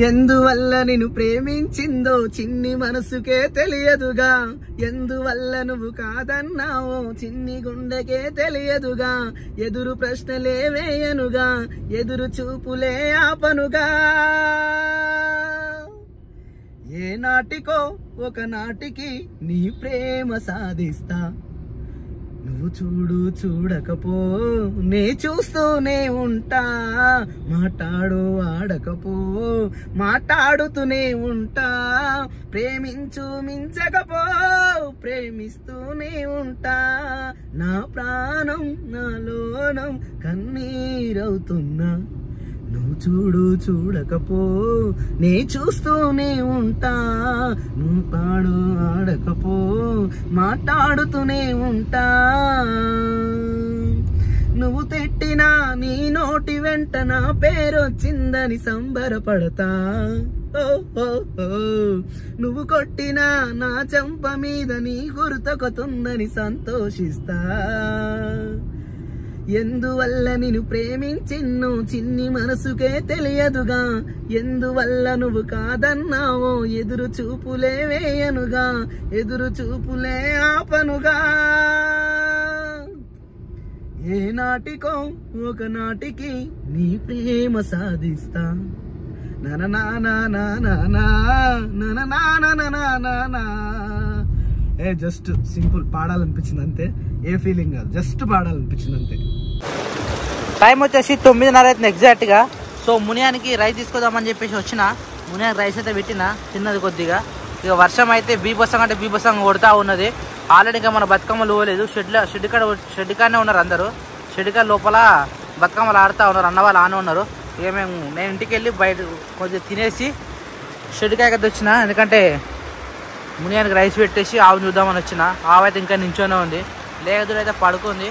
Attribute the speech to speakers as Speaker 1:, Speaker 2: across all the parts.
Speaker 1: ఎందువల్ల నిన్ను ప్రేమించిందో చిన్ని మనసుకే తెలియదుగా, ఎందువల్ల నువ్వు కాదన్నావో చిన్ని గుండెకే తెలియదుగా, ఎదురు ప్రశ్నలే వేయనుగా, ఎదురు చూపులే ఆపనుగా. ఏ నాటికో ఒక నాటికి నీ ప్రేమ సాధిస్తా, నువ్వు చూడు చూడకపో నే చూస్తూనే ఉంటా, మాట్లాడు ఆడకపో మాట్లాడుతూనే ఉంటా, ప్రేమించు మించకపో ప్రేమిస్తూనే ఉంటా, నా ప్రాణం నాలోనం కన్నీరవుతున్నా, నువ్వు చూడు చూడకపో నే చూస్తూనే ఉంటా, నువ్వు పాడు ఆడకపో మాట్లాడుతూనే ఉంటా. నువ్వు తిట్టినా నీ నోటి వెంట నా పేరొచ్చిందని సంబరపడతా, నువ్వు కొట్టినా నా చెంప మీద నీ గుర్తొకుతుందని సంతోషిస్తా. ఎందువల్ల నిన్ను ప్రేమించిన్నో చిన్ని మనసుకే తెలియదుగా, ఎందువల్ల నువ్వు కాదన్నావో ఎదురు చూపులే వేయనుగా, ఎదురు చూపులే ఆపనుగా. ఏ నాటికో ఒక నాటికి నీ ప్రేమ సాధిస్తా, జస్ట్ సింపుల్ పాడాలనిపించింది అంతే, ఏ ఫీలింగ్ కాదు, జస్ట్ పాడాలనిపించింది అంతే.
Speaker 2: టైం వచ్చేసి 9:30 అవుతుంది ఎగ్జాక్ట్ గా. సో మునియానికి రైస్ తీసుకుందామని చెప్పేసి వచ్చిన, మునియానికి రైస్ అయితే పెట్టిన తిన్నది కొద్దిగా. ఇక వర్షం అయితే బీభత్సంగా అంటే బీభత్సంగా కొడతా ఉన్నది. ఆల్రెడీ ఇంకా మన బతుకమ్మలు పోలేదు, షెడ్ కాడనే ఉన్నారు అందరూ. షెడ్ కాడ లోపల బతుకమ్మలు ఆడుతూ ఉన్నారు, అన్న వాళ్ళు ఆనే ఉన్నారు. ఇక నేను ఇంటికి వెళ్ళి బయట కొద్దిగా తినేసి షెడ్ కాయకైతే వచ్చిన, ఎందుకంటే మునియానికి రైస్ పెట్టేసి ఆవును చూద్దామని వచ్చిన. ఆవు అయితే ఇంకా నించోనే ఉంది, లేదురైతే పడుకుంది.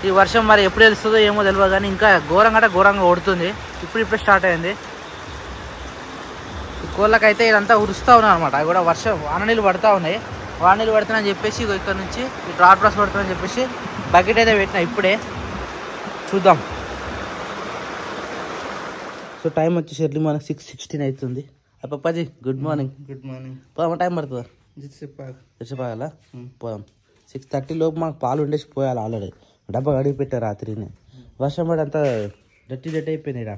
Speaker 2: ఈ వర్షం మరి ఎప్పుడు తెలుస్తుందో ఏమో తెలియదు, కానీ ఇంకా ఘోరంగా కొడుతుంది. ఇప్పుడే స్టార్ట్ అయింది. ఈ కోళ్ళకైతే ఇదంతా ఉరుస్తూ ఉన్నారు అనమాట. అవి కూడా వాన నీళ్ళు పడుతూ ఉన్నాయి. వాన నీళ్ళు పడుతున్నాయని చెప్పేసి ఇక్కడ నుంచి డ్రాట్ బ్రష్ పడుతుందని చెప్పేసి బకెట్ అయితే పెట్టినా. ఇప్పుడే చూద్దాం. సో టైం వచ్చేసి ఎర్లీ మార్నింగ్ 6:16 అవుతుంది. Papaji good morning.
Speaker 1: Good morning.
Speaker 2: పోదామా? టైం పడుతుందా? చెప్పాలా? పోదాం. 6:30 లోపు మాకు పాలు ఉండేసి పోయాలి. ఆల్రెడీ డబ్బా అడిగి పెట్టా రాత్రిని. వర్షం పడి అంతా డట్టి అయిపోయింది. ఇక్కడ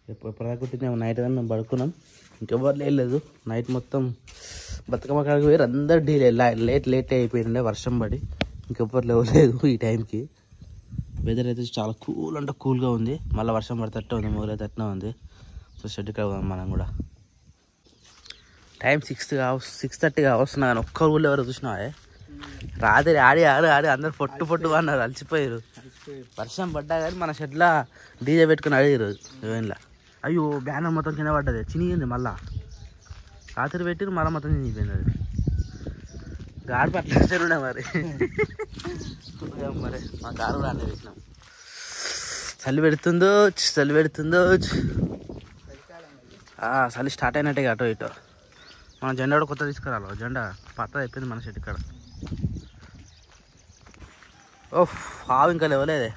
Speaker 2: ఎప్పుడు నైట్ కానీ మేము పడుకున్నాం, ఇంకెవరు లేదు. నైట్ మొత్తం బతుకమ్మ కాడికి పోయి అందరు లేట్ అయిపోయిండే వర్షం పడి, ఇంకెవ్వరు లేవలేదు. ఈ టైంకి వెదర్ అయితే చాలా కూల్ అంటే కూల్గా ఉంది. మళ్ళీ వర్షం పడితట్టే ఉంది, మొదలైతే అట్నే ఉంది. సో షెడ్కి వెళ్దాం మనం కూడా. టైం 6:30 వస్తున్నా కానీ ఒక్క ఊళ్ళో ఎవరు చూసినా రాత్రి ఆడి అందరు పొట్టు అన్నారు, అలసిపోయారు. వర్షం పడ్డా కానీ మన షెడ్లో డీజే పెట్టుకుని అడిగారు ఏమైనా. అయ్యో బ్యానర్ మొత్తం కింద పడ్డది, చినిగింది. మళ్ళా రాత్రి పెట్టి మళ్ళీ మొత్తం చినిగిపోయింది. అది గాడి పట్ల మరి మా కారు కూడా అన్నీ పెట్టినాం. చలి పెడుతుందో చలి స్టార్ట్ అయినట్టే అటో ఇటో. మన జెండా కూడా కొత్త తీసుకురాలి. జెండా పాత అయిపోయింది మన షెడ్ ఇక్కడ. ఓహ్ ఆవు ఇంకా లేవలేదే.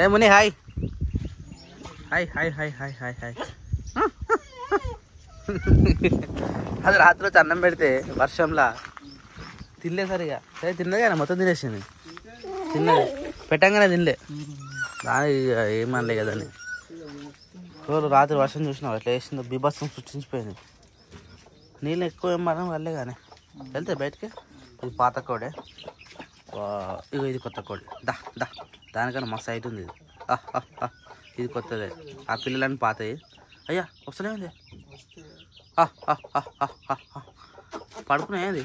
Speaker 2: ఏ ముని హాయ్. అది రాత్రి వచ్చి అన్నం పెడితే వర్షంలా తినలే సరిగా. సరే తిన్నది కానీ మొత్తం తినేసింది. తిన్నది పెట్టంగానే తినలే, దాని ఏమనలే కదని. రోజు రాత్రి వర్షం చూసినావు ఎట్లా వేసిందో, బీభత్సం సృష్టించిపోయింది. నీళ్ళు ఎక్కువ ఏం మనం వల్లే కానీ వెళ్తే బయటికి. ఇది పాత కోడే, ఇగో ఇది కొత్త కోడి. దానికన్నా మస్తు హైట్ ఉంది. ఇది కొత్తదే. ఆ పిల్లలన్నీ పాతాయి. అయ్యా వస్తలే ఉంది. పడుకున్నాయి,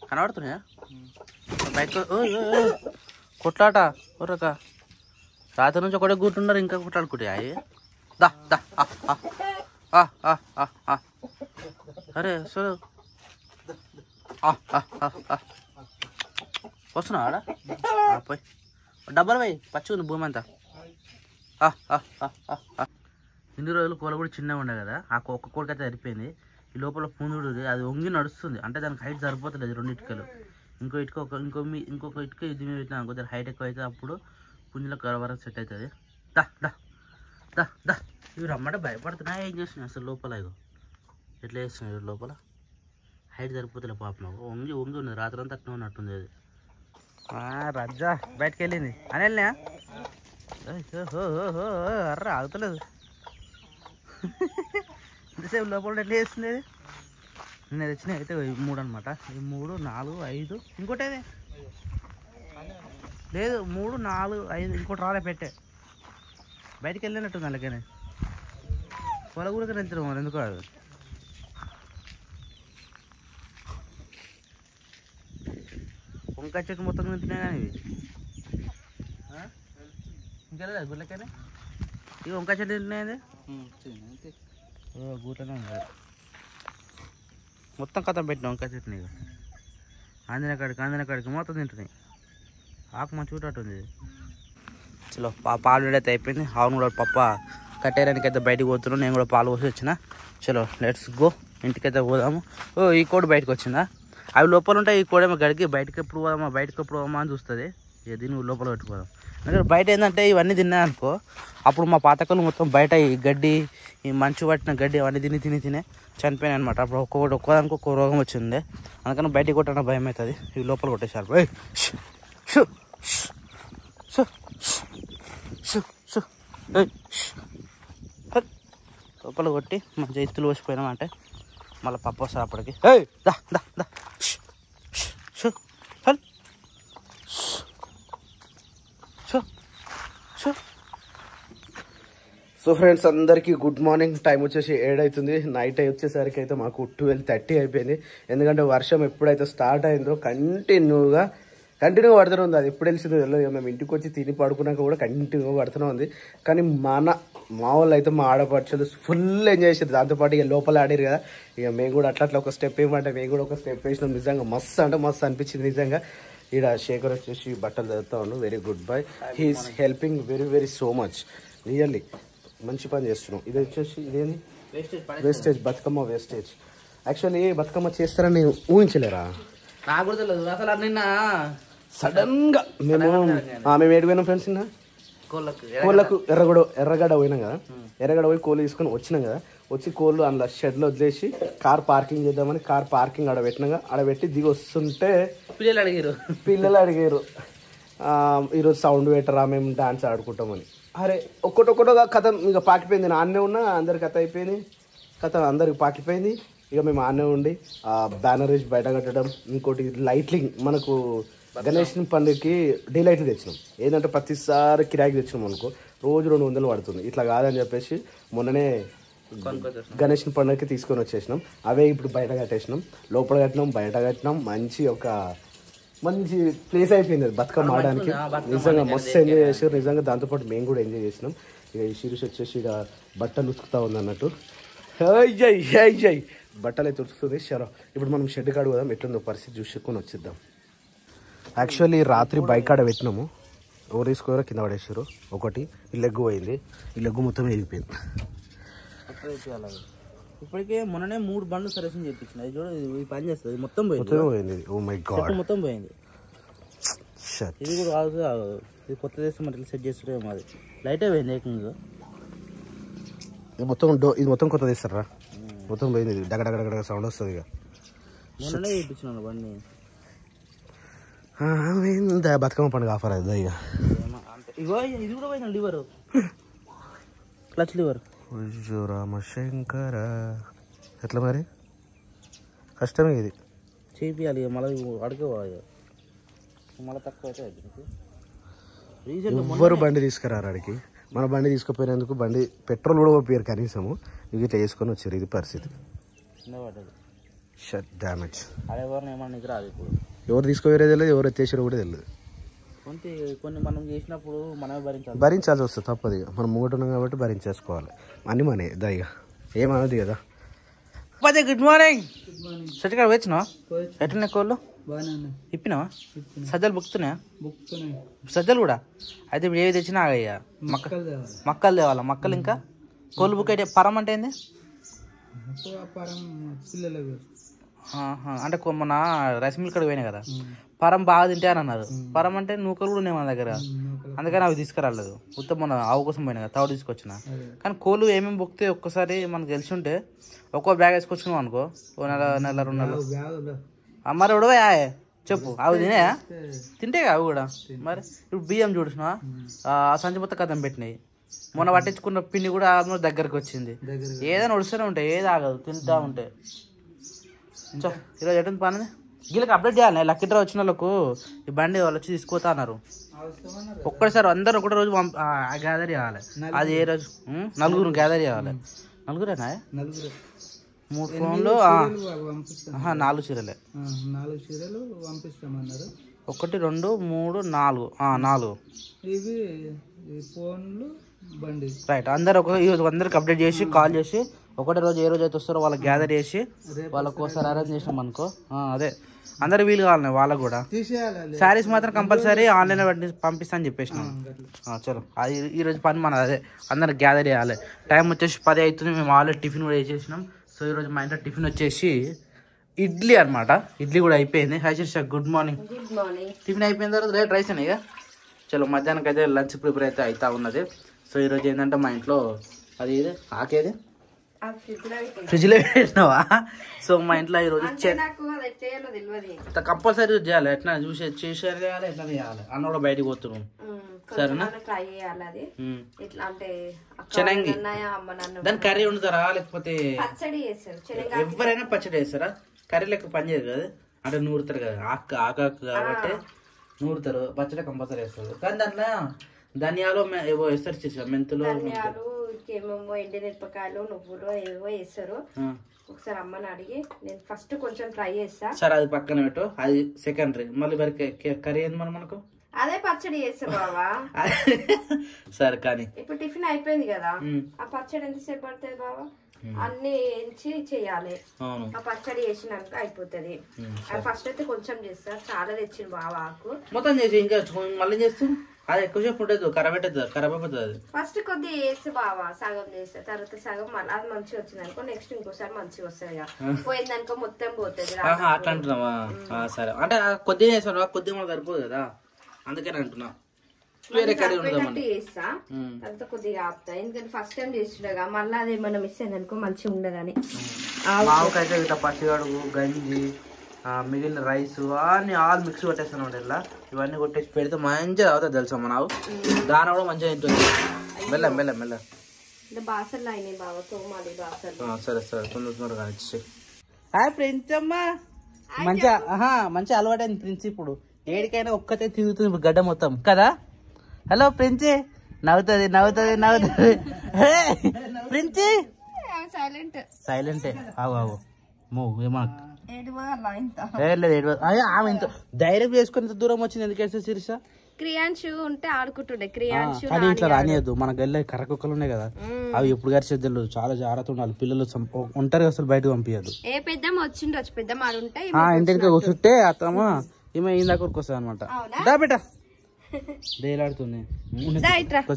Speaker 2: కనబడుతున్నాయా బయట? కొట్లాట ఒరక రాత్రి నుంచి ఒకటే కూర్చున్నారు, ఇంకా కొట్లాడుకుంటాయి. అరే అసలు వస్తున్నావాడా? పోయి డబ్బలు పోయి పచ్చి ఉంది భూమి అంతా. ఇన్ని రోజులు కోళ్ళ కూడా చిన్నగా ఉండే కదా, ఆ ఒక్క కోడికైతే సరిపోయింది. ఈ లోపల పుంజుడు అది వంగి నడుస్తుంది, అంటే దానికి హైట్ సరిపోతుంది. 2 ఇటుకలు, ఇంకొక ఇటుక ఇది మీద పెట్టినా కొద్దిగా హైట్ ఎక్కువ అయితే అప్పుడు పుంజుల కవర్ సెట్ అవుతుంది. దా దా దా దా ఇవి రమ్మంటే భయపడుతున్నాయి. ఏం చేస్తున్నాయి అసలు లోపల? ఇగో ఎట్లా చేస్తున్నాయి లోపల. హైట్ సరిపోతులే పాప. నాకు వంగి వంగి ఉన్నది. రాత్రి అంతా అట్లా ఉన్నట్టుంది అది. రజ్జా బయటకు వెళ్ళింది అని వెళ్ళినా. అర్ర ఆగుతలేదు. ఇంతసేపు లోపల ఎట్లా చేస్తుంది అది? నేను తెచ్చినవి అయితే 3 అనమాట. ఈ 3 4 5 ఇంకోటి అదే లేదు. 3 4 5 ఇంకోటి రాలే పెట్టే. బయటికి వెళ్ళినట్టుంది అలాగనే. పొల కూడా వెళ్తారు మరి ఎందుకు కాదు. వంకాయ చెట్టు మొత్తం తింటున్నాయి కానీ ఇవి ఇంకెళ్ళదా గుళ్ళకైనా? ఇవి వంకాయ చెట్టు తింటున్నాయి. గూట్లోనే ఉంది మొత్తం కథం పెట్టిన వంకాయ చెట్టుని. ఇక ఆంజనేయ కాడికి మొత్తం తింటున్నాయి. ఆకు మంచి చూడటుంది. చలో పాలు అయితే అయిపోయింది. అవును కూడా పప్ప కట్టేయడానికి అయితే బయటకు పోతున్నాను. నేను కూడా పాలు పోసి వచ్చిన. చలో లెట్స్ గో. ఇంటికైతే పోదాము. ఈ కోడి బయటకు వచ్చిందా? అవి లోపల ఉంటాయి. ఈ కోడేమో గడికి బయటకి ఎప్పుడు పోదామా అని చూస్తుంది. ఇక దీన్ని లోపల పెట్టుకోదాం. ఎందుకంటే బయట ఏంటంటే ఇవన్నీ తిన్నాయనుకో, అప్పుడు మా పాతకలు మొత్తం బయట ఈ గడ్డి, ఈ మంచు పట్టిన గడ్డి అవన్నీ తినే చనిపోయినాయి అనమాట. అప్పుడు ఒక్కదానికి ఒక్క రోగం వచ్చింది. అందుకని బయటికి కొట్టిన భయం అవుతుంది. ఇవి లోపల కొట్టేశారు. లోపల కొట్టి మంచిగా ఎత్తులు పోసిపోయినామంటే మళ్ళీ పప్పు వస్తుంది అప్పటికి. దా దా దా
Speaker 1: సో ఫ్రెండ్స్ అందరికీ గుడ్ మార్నింగ్. టైం వచ్చేసి 7 అవుతుంది. నైట్ వచ్చేసరికి అయితే మాకు 12:30 అయిపోయింది. ఎందుకంటే వర్షం ఎప్పుడైతే స్టార్ట్ అయిందో కంటిన్యూగా పడుతూనే ఉంది. అది ఎప్పుడు తెలిసిందో తెలియదు. మేము ఇంటికి వచ్చి తిని పడుకున్నాక కూడా కంటిన్యూగా పడుతూనే ఉంది. కానీ మా వాళ్ళు అయితే మా ఆడపడుచులు ఫుల్ ఎంజాయ్ చేసారు. దాంతోపాటు ఇక లోపల ఆడారు కదా, ఇక మేము కూడా అట్లా ఒక స్టెప్ వేయమంటే మేము కూడా ఒక స్టెప్ వేసినాం. నిజంగా మస్తు అంటే మస్తు అనిపించింది. నిజంగా ఇక్కడ శేఖర్ వచ్చేసి బట్టలు చదువుతా ఉన్నాడు. Very good bye. He's helping very so much. Really మంచి పని చేస్తున్నాం. ఇది వచ్చేసి ఇదేంది wastage, Bathukamma wastage. Actually Bathukamma చేస్తారని నేను ఊహించలేరా?
Speaker 2: నాకు కూడా తెలియదు అసలు. నిన్న
Speaker 1: సడన్ గా మేము ఏడిపోయినాం ఫ్రెండ్స్. నిన్న కోళ్ళకు ఎర్రగడ్డ పోయినాం కదా. ఎర్రగడ్డ పోయి కోళ్ళు తీసుకొని వచ్చినాం కదా. వచ్చి కోళ్ళు అందులో షెడ్లో వదిలేసి కార్ పార్కింగ్ చేద్దామని కార్ పార్కింగ్ ఆడబెట్టినాగా. ఆడబెట్టి దిగి వస్తుంటే పిల్లలు అడిగారు ఈరోజు సౌండ్ పెట్టరా మేము డాన్స్ ఆడుకుంటామని. అరే ఒక్కటొక్కటో కథ ఇక పాకిపోయింది. నేను ఆన్నే ఉన్నా, అందరి కథ అయిపోయింది. కథ అందరికి పాకిపోయింది. ఇక మేము ఆన్నే ఉండి బ్యానర్ వేసి బయట కట్టడం. ఇంకోటి లైట్లింగ్, మనకు గణేష్ పండుగకి డే లైట్లు తెచ్చినాం. ఏంటంటే ప్రతిసారి కిరాయికి తెచ్చినాం అనుకో రోజు 200 పడుతుంది. ఇట్లా కాదని చెప్పేసి మొన్ననే గణేష్ పండుగకి తీసుకొని వచ్చేసినాం. అవే ఇప్పుడు బయట కట్టేసినాం. లోపల కట్టినాం, బయట కట్టినాం. మంచి ప్లేస్ అయిపోయింది అది బతుకమ్మ ఆడడానికి. నిజంగా మస్తు ఎంజాయ్ చేసారు. నిజంగా దాంతోపాటు మేము కూడా ఎంజాయ్ చేసినాం. ఇక ఈ శిరీష్ వచ్చేసి ఇక బట్టలు ఉతుకుతా ఉంది అన్నట్టు. జై బట్టలు అయితే ఉతుకుతుంది. సరే ఇప్పుడు మనం షెడ్ కాడ పోదాం. ఎట్లుందో పరిస్థితి చూసుకొని వచ్చిద్దాం. యాక్చువల్లీ రాత్రి బైక్ ఆడ పెట్టినాము. ఎవరు తీసుకోరో కింద పడేసారు. ఒకటి ఈ లెగ్ పోయింది. ఈ లెగ్ మొత్తం వెళ్ళిపోయింది.
Speaker 2: ఇప్పటికే మొన్ననే 3 బండ్లు సర్వీసింగ్ చేయించిన. ఇది చూడ ఇది పని చేస్తుంది. మొత్తం పోయింది.
Speaker 1: ఓ మై గాడ్
Speaker 2: మొత్తం పోయింది. ఇది కూడా కాదు. ఇది కొత్త చేస్తే మరి సెట్ చేస్తుండే. మాది లైటే పోయింది ఏకంగా.
Speaker 1: ఇది మొత్తం కొత్త తీస్తారా? మొత్తం పోయింది. డగడగడగడ సౌండ్ వస్తుంది. ఇక
Speaker 2: మొన్ననే చేయించినాను బండి.
Speaker 1: బతుకమ్మ పండుగ ఆఫర్ అవుతుంది. ఇక
Speaker 2: ఇగో ఇది కూడా పోయింది. Liver, clutch liver.
Speaker 1: రామశంకర ఎట్లా మరి? కష్టమే ఇది
Speaker 2: చేయాలి. మళ్ళీ అడుగువాలి. మళ్ళీ తక్కువ అయితే
Speaker 1: ఎవ్వరు బండి తీసుకురారు అడిగి. మన బండి తీసుకుపోయినందుకు బండి పెట్రోల్ కూడా పోయారు కనీసము. ఇక ఇట్లా వేసుకొని వచ్చారు. ఇది పరిస్థితి. Shut damage. ఎవరు తీసుకుపోయారో తెలియదు, ఎవరు ఎత్తేసారో కూడా తెలియదు.
Speaker 2: కొన్ని మనం చేసినప్పుడు మనమే
Speaker 1: భరించాల్సి వస్తుంది. తప్పదు. ఇక మనం ముంగటున్నాం కాబట్టి భరించేసుకోవాలి. అన్ని మనే ఇక ఏమన్నది కదా.
Speaker 2: Good morning. సెట్ కాడ వచ్చినా ఎట్లున్నాయి కోళ్ళు? ఇప్పినావా? సజ్జలు బుక్కుతున్నాయా? సజ్జలు కూడా అయితే ఇప్పుడు ఏవి తెచ్చినా అయ్యా. మక్కలు తేవాలా? మక్కలు ఇంకా కోళ్ళు బుక్ అయితే పరం అంటే ఏంది? అంటే మొన్న రైస్ మిల్ కాడికి పోయినాయి కదా, పరం బాగా తింటే అని అన్నారు. పరం అంటే నూకలు కూడా ఉన్నాయి మన దగ్గర. అందుకని అవి తీసుకురాలేదు. ఉత్తమ మన ఆవు కోసం పోయినా కదా తౌడు తీసుకొచ్చిన. కానీ కోళ్ళు ఏమేమి బొక్కితే ఒక్కసారి మనకు తెలిసి ఉంటే ఒక్కో బ్యాగ్ వేసుకొచ్చుకున్నాం అనుకో, ఓ నెల 2 నెలలు. మరి ఉడవయా చెప్పు, అవి తినేయా? తింటే అవి కూడా. మరి ఇప్పుడు బియ్యం చూడున్నా సంచి మొత్తం కథం పెట్టినాయి. మొన్న పట్టించుకున్న పిండి కూడా ఆల్మోస్ట్ దగ్గరకు వచ్చింది. ఏదైనా ఉడుస్తూనే ఉంటాయి, ఏది ఆగదు, తింటా ఉంటే. ఈరోజు ఎటు పని వీళ్ళకి అప్డేట్ చేయాలి. లక్కీ డ్రా వచ్చిన వాళ్ళకు ఈ బండి వాళ్ళు వచ్చి తీసుకుపోతా అన్నారు. ఒక్కసారి అందరు ఒకటే రోజు గ్యాదర్ చేయాలి. అది ఏ రోజు 4 గ్యాదర్ చేయాలి. 4రేనా? 3 ఫోన్లు 4 చీరలే.
Speaker 3: 4 చీరలు పంపిస్తామన్నారు.
Speaker 2: 1 2 3 4
Speaker 3: ఇవి ఫోన్లు బండి.
Speaker 2: రైట్. అందరు అందరికి అప్డేట్ చేసి కాల్ చేసి ఒకటే రోజు ఏ రోజు అయితే వస్తారో వాళ్ళకి గ్యాదర్ చేసి వాళ్ళకి ఒకసారి అరేంజ్ చేసినాం అనుకో. అదే అందరు వీలు కావాలి వాళ్ళకు కూడా. శారీస్ మాత్రం కంపల్సరీ ఆన్లైన్లో పంపిస్తా అని చెప్పేసినాం. చలో ఈ రోజు పని మన అదే అందరికి గ్యాదర్ చేయాలి. టైం వచ్చేసి 10 అవుతుంది. మేము ఆల్రెడీ టిఫిన్ కూడా వేసేసినాం. సో ఈరోజు మా ఇంట్లో టిఫిన్ వచ్చేసి ఇడ్లీ అనమాట. ఇడ్లీ కూడా అయిపోయింది. Hi Shirisha, good morning. Tiffin అయిపోయిన తర్వాత రేట్ రైస్ అనే. చలో మధ్యాహ్నానికి అయితే లంచ్ ప్రిపేర్ అయితే అవుతా ఉన్నది. సో ఈరోజు ఏంటంటే మా ఇంట్లో అది ఆకేది ఫ్రిడ్జ్లో పెట్టినావా? సో మా ఇంట్లో ఈరోజు కంపల్సరీ చేయాలి. ఎట్లా చేసేది చేయాలి, ఎట్లా చేయాలి అన్న కూడా బయటకు పోతున్నాం. సరేనా? శనగంగి దాని కర్రీ వండుతారా లేకపోతే ఎవరైనా పచ్చడి వేస్తారా? కర్రీ లెక్క పని చేయదు కదా, అంటే నూరుతారు కదా, ఆకాకు కాబట్టి నూరుతారు. పచ్చడి కంపల్సరీ వేస్తారు. కానీ దాంట్లో ధనియాలు ఏవో వేస్తారు, చేసారు మెంతులు,
Speaker 4: ఏమేమో ఎండిమిరపకాయలు, నువ్వులు ఏవో వేస్తారు. ఒకసారి అమ్మని అడిగి నేను ఫస్ట్ కొంచెం ట్రై చేస్తా.
Speaker 2: సరే అది పక్కన పెట్టు, అది సెకండరీ. మళ్ళీ మరి కర్రీ ఏంది మనకు
Speaker 4: అదే పచ్చడి చేస్తా బావా.
Speaker 2: సరే కానీ
Speaker 4: ఇప్పుడు టిఫిన్ అయిపోయింది కదా, ఆ పచ్చడి ఎంతసేపు పడుతుంది బావా? అన్ని ఎంచి చెయ్యాలి. ఆ పచ్చడి చేసినాక అయిపోతుంది. ఫస్ట్ అయితే కొంచెం చేస్తా, చాలా తెచ్చింది బావా ఆకు.
Speaker 2: మొత్తం చేసి ఇంకా మళ్ళీ చేస్తూ అది ఎక్కువసేపు ఉంటుంది, ఖరాబ్ అవుతుంది, ఖరాబ్ అయిపోతుంది.
Speaker 4: ఫస్ట్ కొద్దిగా వేసి బావా, సగం చేస్తా, తర్వాత సగం మళ్ళీ అది మంచిగా వచ్చింది అనుకో నెక్స్ట్ ఇంకోసారి మంచిగా వస్తుంది. పోయిందనుకో మొత్తం పోతుంది.
Speaker 2: అట్లా అంటున్నావా? సరే. అంటే కొద్దిగా వేసాను, కొద్దిగా మనకు సరిపోదు కదా, అందుకని అంటున్నా. వేరే కర్రీ
Speaker 4: చేస్తా, తర్వాత కొద్దిగా ఆపుతా. ఎందుకంటే ఫస్ట్ టైం చేస్తుండగా మళ్ళీ అదేమన్నా మిస్ అయింది అనుకో మంచిగా ఉండదని.
Speaker 2: ఆవుకైతే ఇట్లా పచ్చిగడుగు, గంజి, మిగిలిన రైస్ అన్ని ఆల్ మిక్స్ కొట్టేస్తాను ఇలా. ఇవన్నీ కొట్టేసి పెడితే మంచిగా అవుతుంది తెలుసా మన ఆవు. దాన కూడా మంచిగా తింటుంది. మెల్ల మెల్ల మెల్ల
Speaker 4: బాసలు అయినాయి బాగా తోమాలి బాసలు.
Speaker 2: సరే సరే, తొందరగా ఇచ్చి. హాయ్ ప్రిన్స్ అమ్మా. మంచిగా అలవాటైంది ప్రిన్స్. ఇప్పుడు ఏడికైనా ఒక్కతే తిరుగుతుంది గడ్డ మొత్తం కదా. హలో ప్రిన్సి. నవ్వుతుంది నవ్వుతుంది నవ్వుతుంది. ప్రిన్సి సైలెంటే. ఆవు మూవ్ ఏమన్నా లేదు. ఆమె ఇంత ధైర్యం చేసుకుని ఇంత దూరం వచ్చింది ఎందుకు వేస్తే శిరీష?
Speaker 4: క్రియాన్షు ఉంటే ఆడుకుంటుండే.
Speaker 2: కానీ ఇట్లా రానియద్దు. మనకు వెళ్ళే కర్రకుక్కలు ఉన్నాయి కదా, అవి ఎప్పుడు గారి చేద్దలు చాలా జాగ్రత్త ఉండాలి. పిల్లలు ఒంటరిగా అసలు బయటకు పంపించద్దు.
Speaker 4: ఏ పెద్దమ్మ వచ్చిండొచ్చు, పెద్దమ్మ ఉంటే
Speaker 2: ఇంటికి కూర్చుంటే అత్తమ్మ ఈమె ఇందాక వస్తుంది అనమాట. దా బిడ్డ దేలాడుతుంది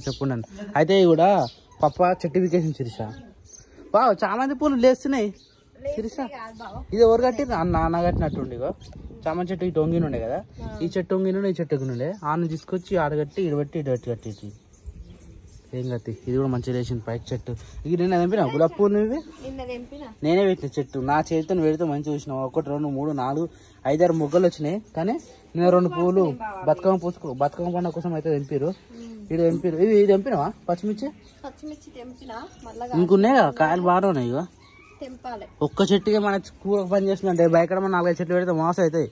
Speaker 2: చెప్పండి. అయితే కూడా పప్ప సర్టిఫికేషన్ శిరీష. బావ చామంతి పూలు లేస్తున్నాయి శిరీష. ఇది ఎవరు కట్టిరు? నాన్న కట్టినట్టుండి. చామంతి చెట్టు ఇటు వంగినుండే కదా, ఈ చెట్టు వంగినుండే, ఈ చెట్టు వంగినుండే. ఆన్న తీసుకొచ్చి ఆడగట్టి ఇడబట్టి ఇడబట్టి కట్టి ఏం కత్తి. ఇది కూడా మంచిగా లేచింది పైకి చెట్టు. ఇది నేను తెంపినా గులాబీ పూలు ఇవి నేనే పెట్టిన చెట్టు. నా చేతితో పెడితే మంచిగా చూసినావు. 1 2 3 4 5 6 మొగ్గలు వచ్చినాయి. కానీ నేను 2 పువ్వులు బతుకమ్మ పండుగ కోసం అయితే తెంపిరు. ఇది తెంపిరు. ఇవి తెంపినావా? పచ్చిమిర్చి ఇంకున్నాయి కదా, కాయలు బాగా ఉన్నాయి. ఇక ఒక్క చెట్టుకి మన కూర పని చేస్తుందంటే బయట 4 5 చెట్లు పెడితే మోసం అవుతాయి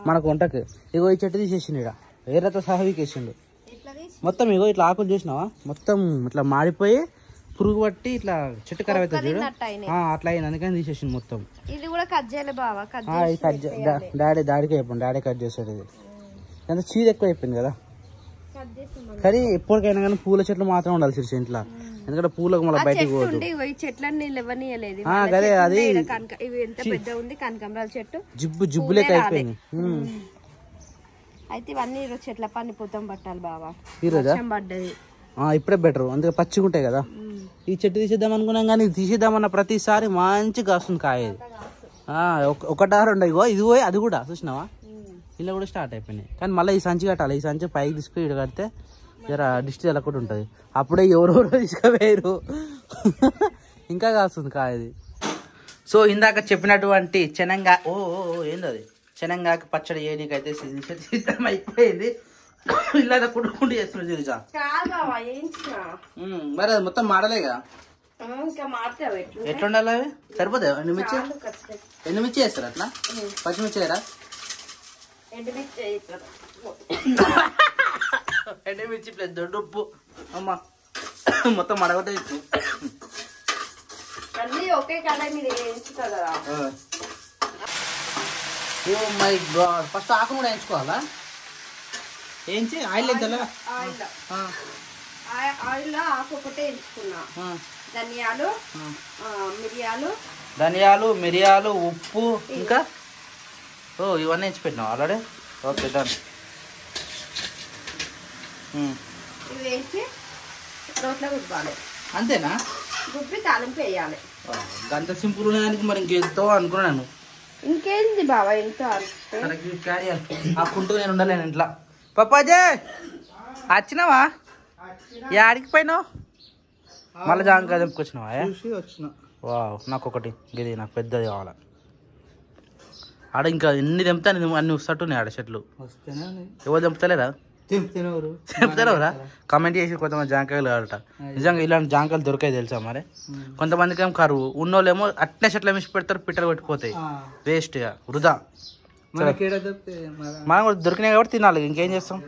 Speaker 2: మనకు వంటకి. ఇగో ఈ చెట్టు తీసేసిండు, ఇక్కడ వేరేతో సహా వీకేసిండు మొత్తం. ఇగో ఇట్లా ఆకులు చూసినావా మొత్తం ఇట్లా మాడిపోయి పురుగు పట్టి ఇట్లా చెట్టు ఖరాబ్ అవుతుంది చూడు, అట్లా అయింది. అందుకని తీసేసిండు మొత్తం.
Speaker 4: ఇది కూడా కట్ చేయాలి బావా.
Speaker 2: డాడీకి అయిపోయింది, డాడీ కట్ చేస్తాడు. ఇది ఎంత చీజ్ ఎక్కువ అయిపోయింది కదా. కానీ ఎప్పటికైనా కానీ పూల చెట్లు మాత్రం ఉండాలి శిరీష ఇంట్లో. ఎందుకంటే పూలకు మళ్ళీ బయటకు పోదు. అదే అది
Speaker 4: కనకాంబరాల చెట్టు
Speaker 2: జిబ్బు లెక్క అయిపోయింది.
Speaker 4: అయితే ఇవన్నీ ఈరోజు చెట్ల పని పోతాం పట్టాలి బావా.
Speaker 2: ఈరోజు
Speaker 4: పడ్డది
Speaker 2: ఇప్పుడే బెటర్, అందుకే పచ్చిగా ఉంటాయి కదా. ఈ చెట్టు తీసేద్దాం అనుకున్నాం కానీ తీసేద్దామన్న ప్రతిసారి మంచిగా వస్తుంది కాయేది. 1 2 ఇగో ఇది పోయి అది కూడా చూసినావా ఇలా కూడా స్టార్ట్ అయిపోయినాయి. కానీ మళ్ళీ ఈ సంచి కట్టాలి. ఈ సంచి పైకి తీసుకుని ఇడ కడితే జర దిష్టి తెలకుండా ఉంటుంది. అప్పుడే ఎవరెవరో తీసుకుపోయారు. ఇంకా కాస్తుంది కాయది. సో ఇందాక చెప్పినటువంటి శనంగా ఏంది అది శనంగాకి పచ్చడి చేయనీకైతే సిద్ధం అయిపోయింది. ఇలా కుట్టుకుంటూ చేస్తున్నా చూసా. మరి అది మొత్తం మాడలేగా, ఎట్లుండాలి అవి? సరిపోతాయి ఎండుమిర్చి? ఎండుమిర్చి వేస్తారు అట్లా? పచ్చిమిర్చి వేయరా? ఎండుమిర్చి ప్లస్ దొడ్డు ఉప్పు అమ్మా మొత్తం మడగొట్టే
Speaker 4: ఒకే కడాయి మీద వేయించుతా కదా.
Speaker 2: ఓ మై గాడ్, ఫస్ట్ ఆకు కూడా వేయించుకోవాలా? వేయించి ఆయిల్ వేయించాలా?
Speaker 4: ఆయిల్ ఆకు ఒకటే వేయించుకున్నా. ధనియాలు,
Speaker 2: మిరియాలు, ఉప్పు ఇంకా ఇవన్నీ వేసి పెట్టినావు ఆల్రెడీ. Okay done.
Speaker 4: ఇవి వేసి రోట్లో గుడ్బాలి.
Speaker 2: అంతేనా?
Speaker 4: గుప్పి తాలింపు వేయాలి.
Speaker 2: గంట సింపుల్ ఉన్నానికి మరి ఇంకెంతో అనుకున్నాను.
Speaker 4: ఇంకేంది బాబా ఎంతో
Speaker 2: ఆ కుంటూ నేను ఉండలేను ఇంట్లో. పప్పాజే వచ్చినావా? యాడికి పోయినావు? మళ్ళీ జాంకాయ తెంపుకొచ్చినావా?
Speaker 3: వచ్చిన.
Speaker 2: వావ్, నాకు ఒకటి ఇది నాకు పెద్దది కావాలా. ఆడ ఇంకా ఎన్ని తెంపుతా అన్ని వస్తట్టున్నాయి ఆడ చెట్లు. ఎవరు తెంపుతలేరా? చెప్తారా? కామెంట్ చేసి కొంతమంది జాంకాయలు కావాలట. నిజంగా ఇలాంటి జాంకాయలు దొరికాయి తెలుసా మరి? కొంతమందికి ఏమో కరువు, ఉన్నోళ్ళేమో అట్లే చెట్లు మిసి పెడతారు, పిట్టలు పెట్టిపోతాయి, వేస్ట్ గా వృధా. మనం కూడా దొరికినాయి కాబట్టి తినాలి, ఇంకేం చేస్తాం?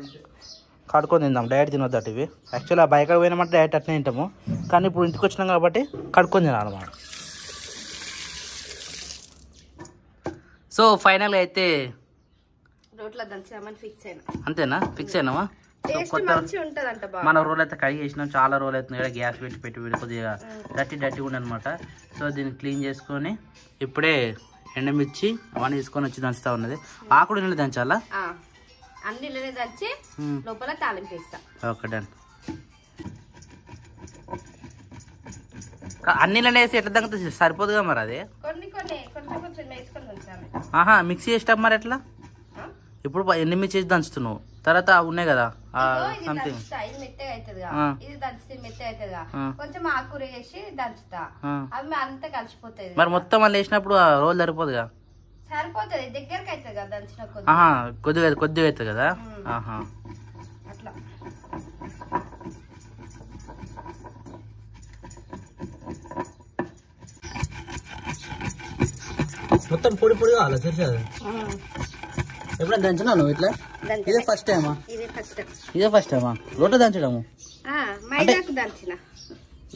Speaker 2: కడుక్కొని తిందాం, డైరెక్ట్ తినొద్దట ఇవి. యాక్చువల్లీ ఆ బైక్ పోయినామంటే డైరెక్ట్ అట్నే తింటాము, కానీ ఇప్పుడు ఇంటికి వచ్చినాం కాబట్టి కడుక్కొని తినాలి మనం. సో ఫైనల్ అయితే అంతేనా? ఫిక్స్ అయినావా? మన రోల్ అయితే కడిగి వేసినాం, చాలా రోజులు అవుతుంది. గ్యాస్ పెట్టి కొద్దిగా డర్టీ కూడా అనమాట. సో దీన్ని క్లీన్ చేసుకొని ఇప్పుడే ఎండమిర్చి అవన్నీ తీసుకొని వచ్చి దంచుతా ఉన్నది. ఆకుడు నీళ్ళు దంచాలా?
Speaker 4: అన్ని దంచి లోపల తాలింపు వేస్తా.
Speaker 2: Okay done. అన్ని వేసి ఎట్లా దంగుతా సరిపోదుగా మరి అది? ఆహా, మిక్సీ చేసేటప్పుడు మరి ఎట్లా? ఇప్పుడు ఎండుమిర్చి చేసి దంచుతున్నావు, తర్వాత ఉన్నాయి కదా సంథింగ్
Speaker 4: మెత్తగా అవుతుందిగా, ఇది దంచితే మెత్తగా అవుతుందిగా, కొంచెం ఆకుకూర వేసి దంచుతా, అవి అంతా కలిసిపోతాయి.
Speaker 2: మరి మొత్తం మళ్ళీ వేసినప్పుడు రోజు సరిపోదుగా?
Speaker 4: సరిపోతుంది, దగ్గరకు అవుతుంది కదా దంచిన
Speaker 2: కొద్దిగా అవుతుంది కదా. ఆహా,
Speaker 4: అట్లా
Speaker 2: మొత్తం పొడి పొడి కావాలా? సరే, ఎప్పుడైనా దంచినా నువ్వు ఇట్లా? ఇదే ఫస్ట్ టైమా? ఇదే ఫస్ట్ టైమా రోట్లో దంచడము?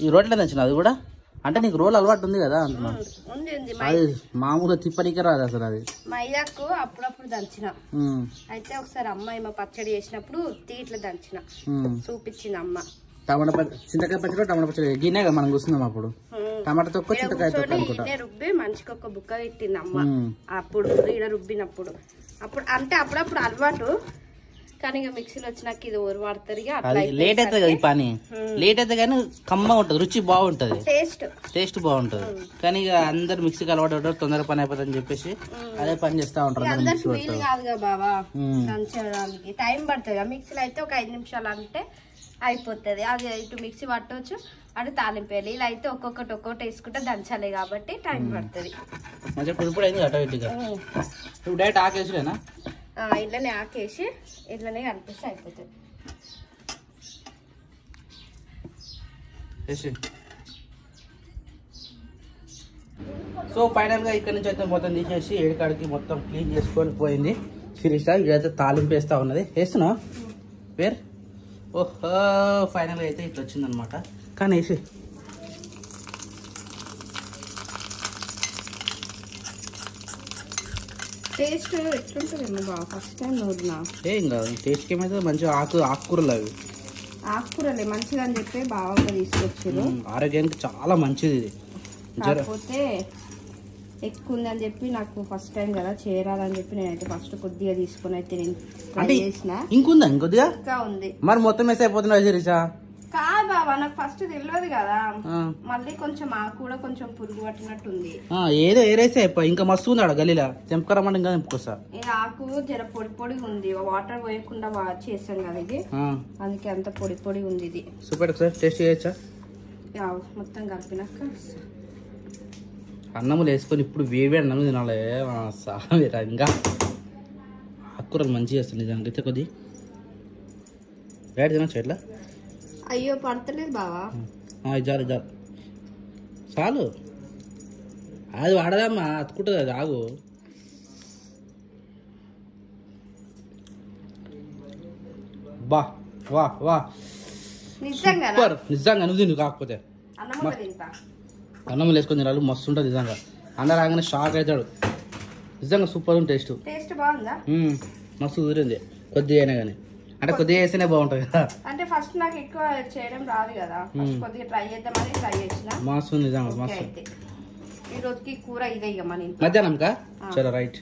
Speaker 2: ఈ రోట్లో దంచిన అది కూడా? అంటే నీకు రోల్ అలవాటు ఉంది కదా అంటున్నా. అది మామూలుగా తిప్పనికే రాదు అసలు. అది
Speaker 4: మైదాకు అప్పుడప్పుడు దంచిన. అయితే ఒకసారి అమ్మాయి మా పచ్చడి చేసినప్పుడు తీట్ల దంచిన, చూపించింది అమ్మ.
Speaker 2: టమాటా చింతకాయ పచ్చడి, టమాటా పచ్చడి గిన్నెగా మనం కూర్చున్నాం అప్పుడు. టమాటా తొక్క, చింతకాయ తొక్క
Speaker 4: రుబ్బి మంచిగా ఒక బుక్క పెట్టింది అమ్మ. అప్పుడు ఈడ రుబ్బినప్పుడు అప్పుడు అంటే అప్పుడప్పుడు అలవాటు, కానీ ఇక మిక్సీలో వచ్చినాక ఇది ఊరు వాడతారు.
Speaker 2: లేట్ అవుతుంది కదా ఈ పని, లేట్ అయితే కానీ కమ్మ ఉంటది, రుచి బాగుంటది, టేస్ట్ బాగుంటది. కానీ ఇక అందరు మిక్సీకి అలవాటు ఉంటారు, తొందర పని అయిపోతుందని చెప్పేసి అదే పని చేస్తా ఉంటారు.
Speaker 4: అందరికి వీలు కాదుగా బాబా దంచడానికి, టైం పడుతుంది. మిక్సీలో అయితే ఒక 5 నిమిషాలు అంటే అయిపోతుంది. అది ఇటు మిక్సీ పట్టవచ్చు, అటు తాలింపేయాలి. ఇలా అయితే ఒక్కొక్కటి వేసుకుంటే దంచాలి కాబట్టి టైం పడుతుంది.
Speaker 2: డైరెక్ట్ ఆకేసినా
Speaker 4: ఇట్లనే ఆకేసి ఇట్లనే కనిపిస్తే అయిపోతుంది.
Speaker 2: సో ఫైనల్ గా ఇక్కడ నుంచి అయితే మొత్తం తీసేసి ఏడికాడికి మొత్తం క్లీన్ చేసుకొని పోయింది శిరీష. ఇదైతే తాలింపు వేస్తా ఉన్నది. వేస్తున్నా పేరు. ఓహో, ఫైనల్ గా అయితే ఇట్లా వచ్చిందనమాట. కానీ వేసి
Speaker 4: టేస్ట్ ఎట్లుంటుంది బాగా? ఫస్ట్ టైం నూరినా
Speaker 2: ఏం కాదు, టేస్ట్కి ఏమైతే మంచిగా ఆకుకూరలు అవి
Speaker 4: ఆకుకూరలే మంచిగా అని చెప్పి బాగా తీసుకొచ్చారు.
Speaker 2: ఆరోగ్యానికి చాలా మంచిది ఇది.
Speaker 4: కాకపోతే ఎక్కువ ఉందని చెప్పి నాకు ఫస్ట్ టైం కదా చేరాలని చెప్పి నేనైతే ఫస్ట్ కొద్దిగా తీసుకుని అయితే నేను ట్రై చేసిన.
Speaker 2: ఇంకొద్దిగా
Speaker 4: ఇంకా ఉంది.
Speaker 2: మరి మొత్తం వేసి అయిపోతున్నా శిరీష?
Speaker 4: కాదు బాబా నాకు ఫస్ట్ తెలియదు కదా మళ్ళీ కొంచెం ఆ కూడా కొంచెం పురుగు పట్టినట్టుంది
Speaker 2: ఏదో ఏరేసే ఇంకా మస్తు ఉంది ఆడ గలీలా తెంపుకరమంటే ఇంకా తెంపుకొస్తా
Speaker 4: ఈ ఆకు జర పొడి పొడి ఉంది వాటర్ పోయకుండా చేసాం కదా ఇది అందుకే అంత పొడి పొడి ఉంది ఇది
Speaker 2: సూపర్ ఒకసారి టేస్ట్ చేయొచ్చా
Speaker 4: మొత్తం కలిపినాక
Speaker 2: అన్నములు వేసుకొని ఇప్పుడు వేవి అన్నం తినాలి సామిరంగా ఆకుకూరలు మంచిగా వస్తుంది నిజంగా అయితే కొద్ది వేడి తినచ్చు ఎట్లా
Speaker 4: అయ్యో పడతలేదు బావా
Speaker 2: జారు చాలు అది వాడదమ్మా అతుకుంటుంది అది ఆగు బా వా వా సూపర్ నిజంగా నువ్వు తిను కాకపోతే అన్నం వేసుకొని తినాలి మస్తు ఉంటుంది నిజంగా అన్న రాగానే షాక్ అవుతాడు నిజంగా సూపర్ ఉంది
Speaker 4: టేస్ట్ బాగుందా
Speaker 2: మస్తు కుదిరింది కొద్దిగా అయినా కానీ అంటే కొద్దిగా వేస్తేనే బాగుంటుంది కదా
Speaker 4: అంటే ఫస్ట్ నాకు ఎక్కువ చేయడం రాదు కదా కొద్దిగా ట్రై చేద్దామని ట్రై చేసిన
Speaker 2: మస్తు నిజంగా మస్తు
Speaker 4: ఈ రోజుకి కూర ఇదే ఇక మన
Speaker 2: మధ్యాహ్నం కా చలో రైట్